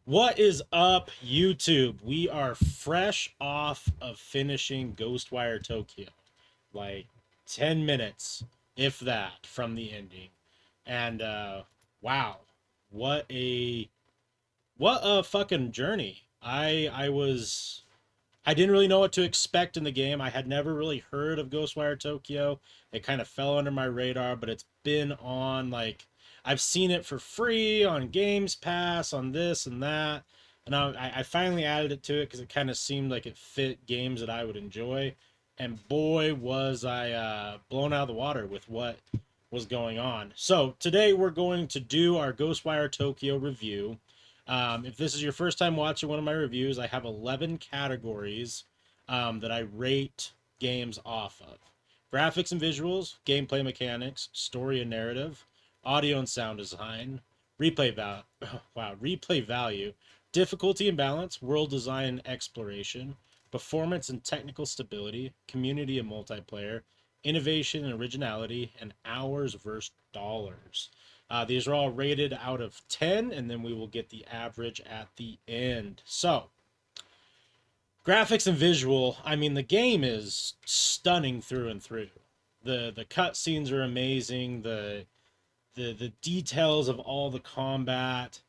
What is up, YouTube? We are fresh off of finishing Ghostwire Tokyo. Like 10 minutes, if that, from the ending. And wow, what a what a fucking journey. I didn't really know what to expect in the game. I had never really heard of Ghostwire Tokyo. It kind of fell under my radar, but it's been on like I've seen it for free on Games Pass, on this and that. And I finally added it to it because it kind of seemed like it fit games that I would enjoy. And boy, was I blown out of the water with what was going on. So today we're going to do our Ghostwire Tokyo review. If this is your first time watching one of my reviews, I have 11 categories that I rate games off of: graphics and visuals, gameplay mechanics, story and narrative, audio and sound design, replay val wow, replay value, difficulty and balance, world design and exploration, performance and technical stability, community and multiplayer, innovation and originality, and hours versus dollars. These are all rated out of 10, and then we will get the average at the end. So, graphics and visual, I mean, the game is stunning through and through. The cutscenes are amazing. The details of all the combat,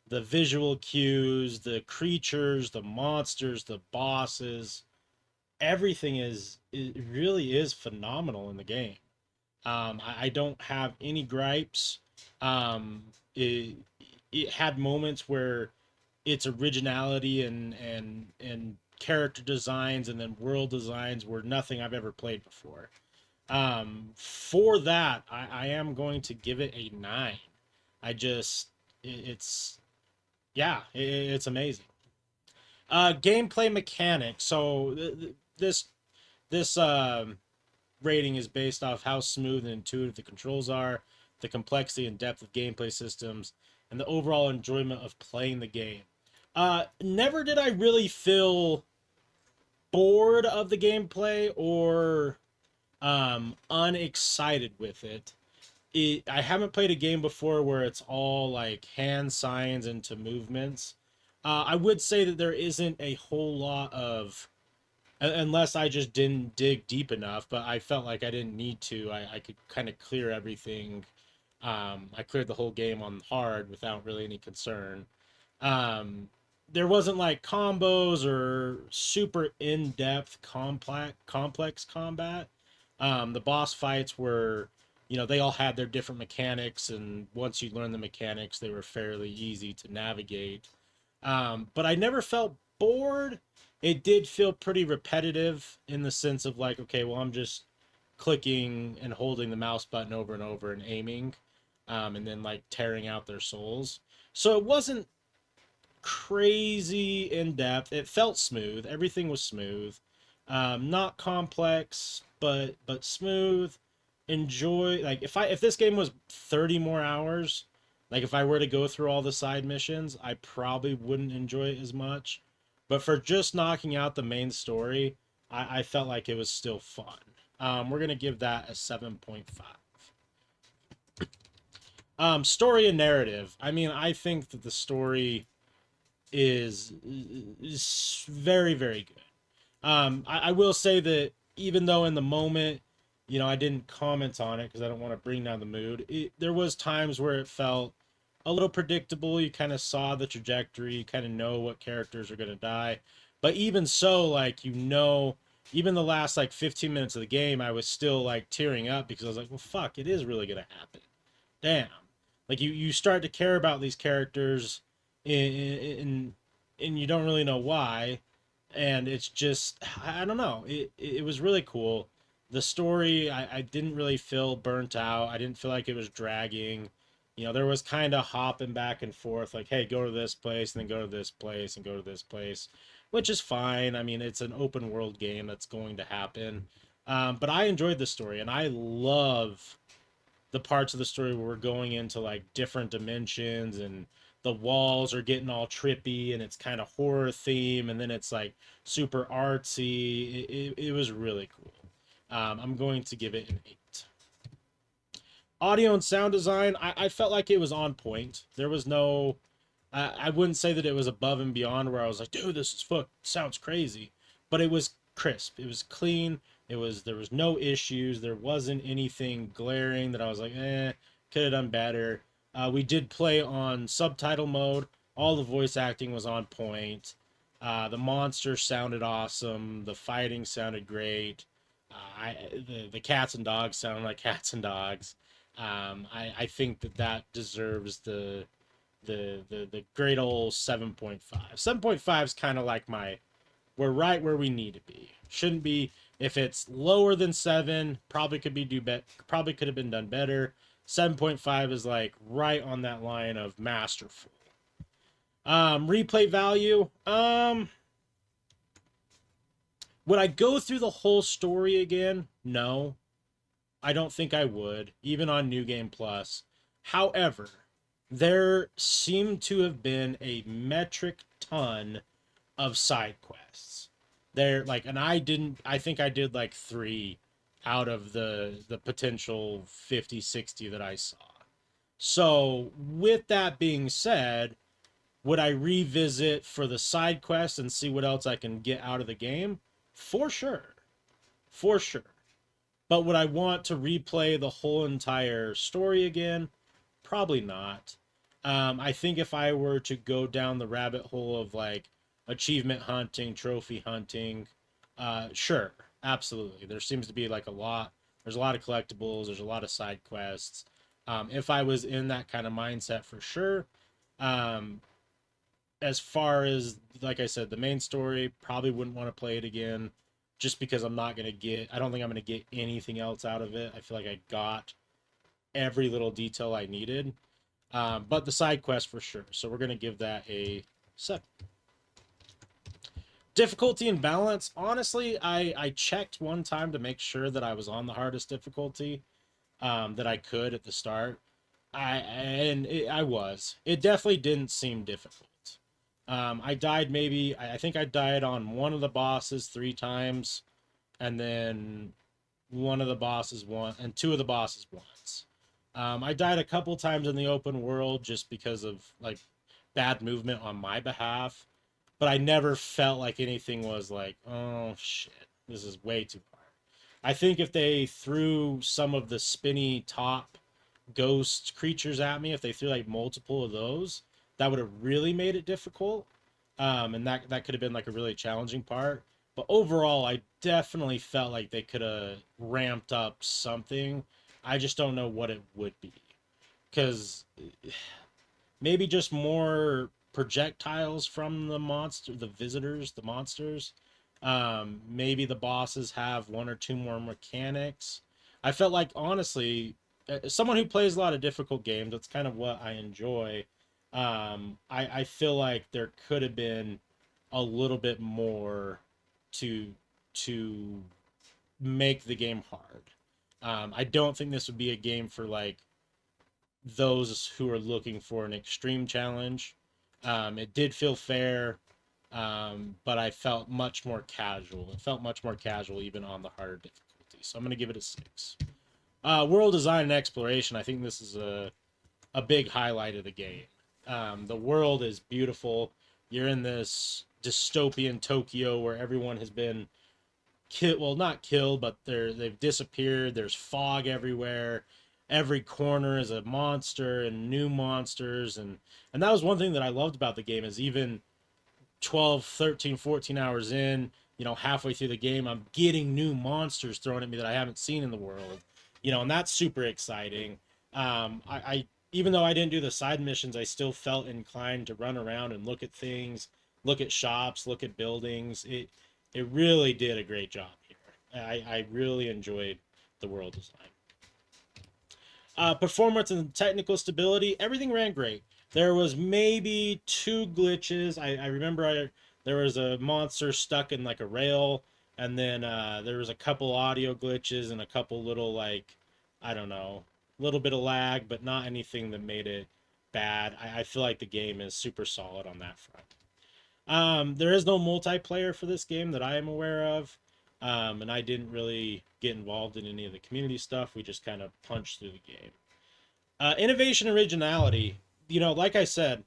the visual cues, the creatures, the monsters, the bosses, everything is it really is phenomenal in the game. I don't have any gripes. It it had moments where its originality and character designs and then world designs were nothing I've ever played before. For that, I am going to give it a 9. I just it's yeah, it's amazing. Gameplay mechanics. So this rating is based off how smooth and intuitive the controls are, the complexity and depth of gameplay systems, and the overall enjoyment of playing the game. Never did I really feel bored of the gameplay or unexcited with it. I haven't played a game before where it's all like hand signs into movements. I would say that there isn't a whole lot of, unless I just didn't dig deep enough, but I felt like I didn't need to. I could kind of clear everything. I cleared the whole game on hard without really any concern. Um, there wasn't like combos or super in-depth complex combat. The boss fights were, they all had their different mechanics, and once you learn the mechanics, they were fairly easy to navigate. But I never felt bored. It did feel pretty repetitive in the sense of like, okay, well, I'm just clicking and holding the mouse button over and over and aiming, and then like tearing out their souls. So it wasn't crazy in depth. It felt smooth. Everything was smooth. Not complex, but smooth. Enjoy, like, if this game was 30 more hours, like if I were to go through all the side missions, I probably wouldn't enjoy it as much. But for just knocking out the main story, I felt like it was still fun. We're gonna give that a 7.5. Story and narrative. I mean, I think that the story is very, very good. I will say that even though in the moment, I didn't comment on it because I don't want to bring down the mood. There was times where it felt a little predictable. You kind of saw the trajectory. You kind of know what characters are going to die. But even so, like, even the last like 15 minutes of the game, I was still like tearing up because I was like, well, fuck, it is really going to happen. Damn. Like you start to care about these characters in and you don't really know why, and it's just, I don't know, it was really cool. The story, I didn't really feel burnt out. I didn't feel like it was dragging. There was kind of hopping back and forth, like, hey, go to this place and then go to this place and go to this place, which is fine. I mean, it's an open world game, that's going to happen. But I enjoyed the story, and I love the parts of the story where we're going into like different dimensions, and the walls are getting all trippy and it's kind of horror theme, and then it's like super artsy. It was really cool. I'm going to give it an 8. Audio and sound design, I felt like it was on point. There was no I wouldn't say that it was above and beyond where I was like, dude, this is fuck sounds crazy, but it was crisp. It was clean. There was no issues. There wasn't anything glaring that I was like, could have done better. We did play on subtitle mode. All the voice acting was on point. The monsters sounded awesome. The fighting sounded great. The cats and dogs sounded like cats and dogs. I think that deserves the great old 7.5. 7.5 is kind of like we're right where we need to be. Shouldn't be. If it's lower than 7, probably could be probably could have been done better. 7.5 is like right on that line of masterful. Replay value. Would I go through the whole story again? No. I don't think I would, even on New Game Plus. However, there seemed to have been a metric ton of side quests. There, like, and I think I did like 3 out of the potential 50, 60 that I saw. So, with that being said, would I revisit for the side quest and see what else I can get out of the game? For sure. For sure. But would I want to replay the whole entire story again? Probably not. I think if I were to go down the rabbit hole of like achievement hunting, trophy hunting, sure, absolutely. There seems to be like there's a lot of collectibles, there's a lot of side quests. If I was in that kind of mindset, for sure. Um, as far as, like I said, the main story, probably wouldn't want to play it again just because I don't think I'm going to get anything else out of it. I feel like I got every little detail I needed. But the side quest for sure. So we're going to give that a 7. Difficulty and balance. Honestly, I checked one time to make sure that I was on the hardest difficulty that I could at the start. I was. It definitely didn't seem difficult. I died I think I died on one of the bosses 3 times, and then one of the bosses and 2 of the bosses once. I died a couple times in the open world just because of like bad movement on my behalf, but I never felt like anything was like, oh shit, this is way too hard. I think if they threw some of the spinny top ghost creatures at me, if they threw like multiple of those, that would have really made it difficult. And that could have been like a really challenging part. But overall, I definitely felt like they could have ramped up something. I just don't know what it would be. Because maybe just more projectiles from the visitors, the monsters. Maybe the bosses have 1 or 2 more mechanics. I felt like, honestly, as someone who plays a lot of difficult games, that's kind of what I enjoy. I feel like there could have been a little bit more to to make the game hard. I don't think this would be a game for like those who are looking for an extreme challenge. It did feel fair, but I felt much more casual. It felt much more casual even on the harder difficulty. So I'm going to give it a 6. World design and exploration. I think this is a big highlight of the game. The world is beautiful. You're in this dystopian Tokyo where everyone has been killed. Well, not killed, but they've disappeared. There's fog everywhere. Every corner is a monster and new monsters. And that was one thing that I loved about the game is even 12, 13, 14 hours in, halfway through the game, I'm getting new monsters thrown at me that I haven't seen in the world. And that's super exciting. I even though I didn't do the side missions, I still felt inclined to run around and look at things, look at shops, look at buildings. It really did a great job here. I really enjoyed the world design. Performance and technical stability, everything ran great. There was maybe 2 glitches. I remember there was a monster stuck in like a rail, and then there was a couple audio glitches and a couple little like, I don't know, little bit of lag, but not anything that made it bad. I feel like the game is super solid on that front. There is no multiplayer for this game that I am aware of. And I didn't really get involved in any of the community stuff. We just kind of punched through the game. Innovation, originality. Like I said,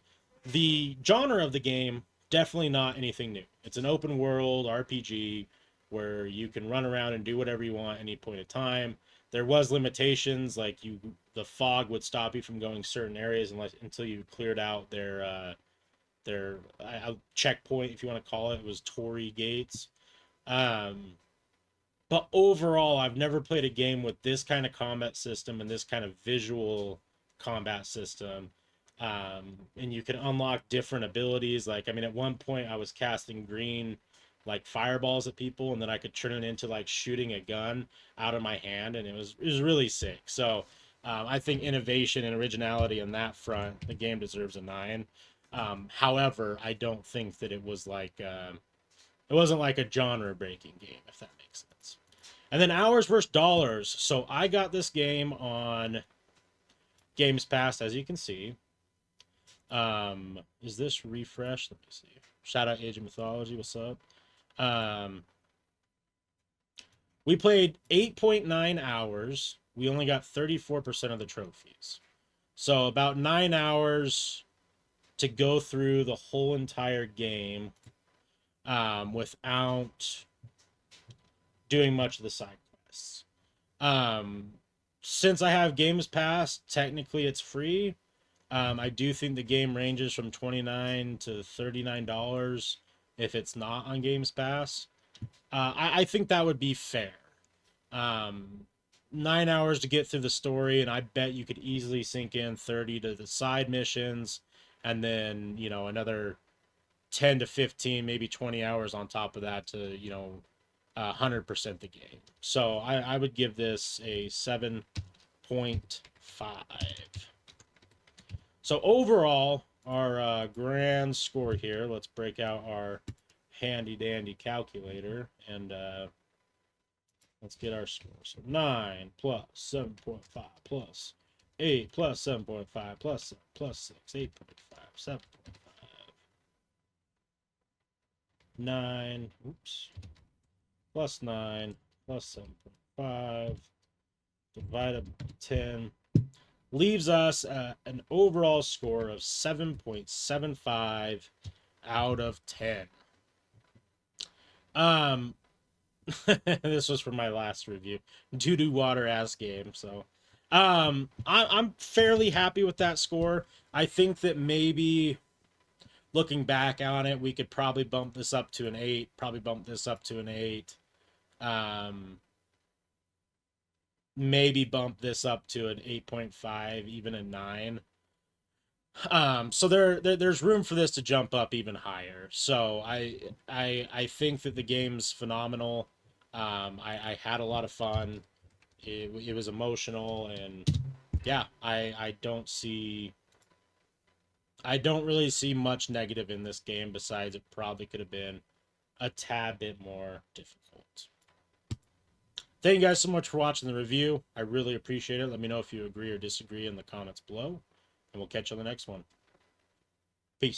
The genre of the game, definitely not anything new. It's an open world RPG where you can run around and do whatever you want at any point in time. There was limitations, like the fog would stop you from going certain areas until you cleared out their checkpoint, if you want to call it. It was Torii gates. Um, but overall, I've never played a game with this kind of combat system and this kind of visual combat system. And you can unlock different abilities. Like, I mean, at one point, I was casting green, like fireballs at people, and then I could turn it into like shooting a gun out of my hand, and it was really sick. So, I think innovation and originality on that front, the game deserves a 9. However, I don't think that it wasn't like a genre breaking game, if that makes sense. And then hours versus dollars. So I got this game on Games Pass, as you can see. Is this refresh? Let me see. Shout out Age of Mythology. What's up? We played 8.9 hours. We only got 34% of the trophies. So about 9 hours to go through the whole entire game without doing much of the side quests. Since I have Games Pass, technically it's free. I do think the game ranges from $29 to $39 if it's not on Games Pass. I think that would be fair. 9 hours to get through the story, and I bet you could easily sink in 30 to the side missions, and then, another 10 to 15, maybe 20 hours on top of that to, 100% the game. So I would give this a 7.5. So overall, our grand score here, let's break out our handy dandy calculator and let's get our score. So 9 plus 7.5 plus 8 plus 7.5 plus 7 plus 6, 8.5, 7.5, 9, oops, plus 9 plus 7.5 divided by 10 leaves us an overall score of 7.75 out of 10. This was from my last review, doo-doo water ass game. So I'm fairly happy with that score. I think that maybe looking back on it, we could probably bump this up to an 8, probably bump this up to an 8. Maybe bump this up to an 8.5, even a 9. So there's room for this to jump up even higher. So I think that the game's phenomenal. I had a lot of fun. It was emotional, and yeah, I don't really see much negative in this game, besides it probably could have been a tad bit more difficult. Thank you guys so much for watching the review. I really appreciate it. Let me know if you agree or disagree in the comments below, and we'll catch you on the next one. Peace.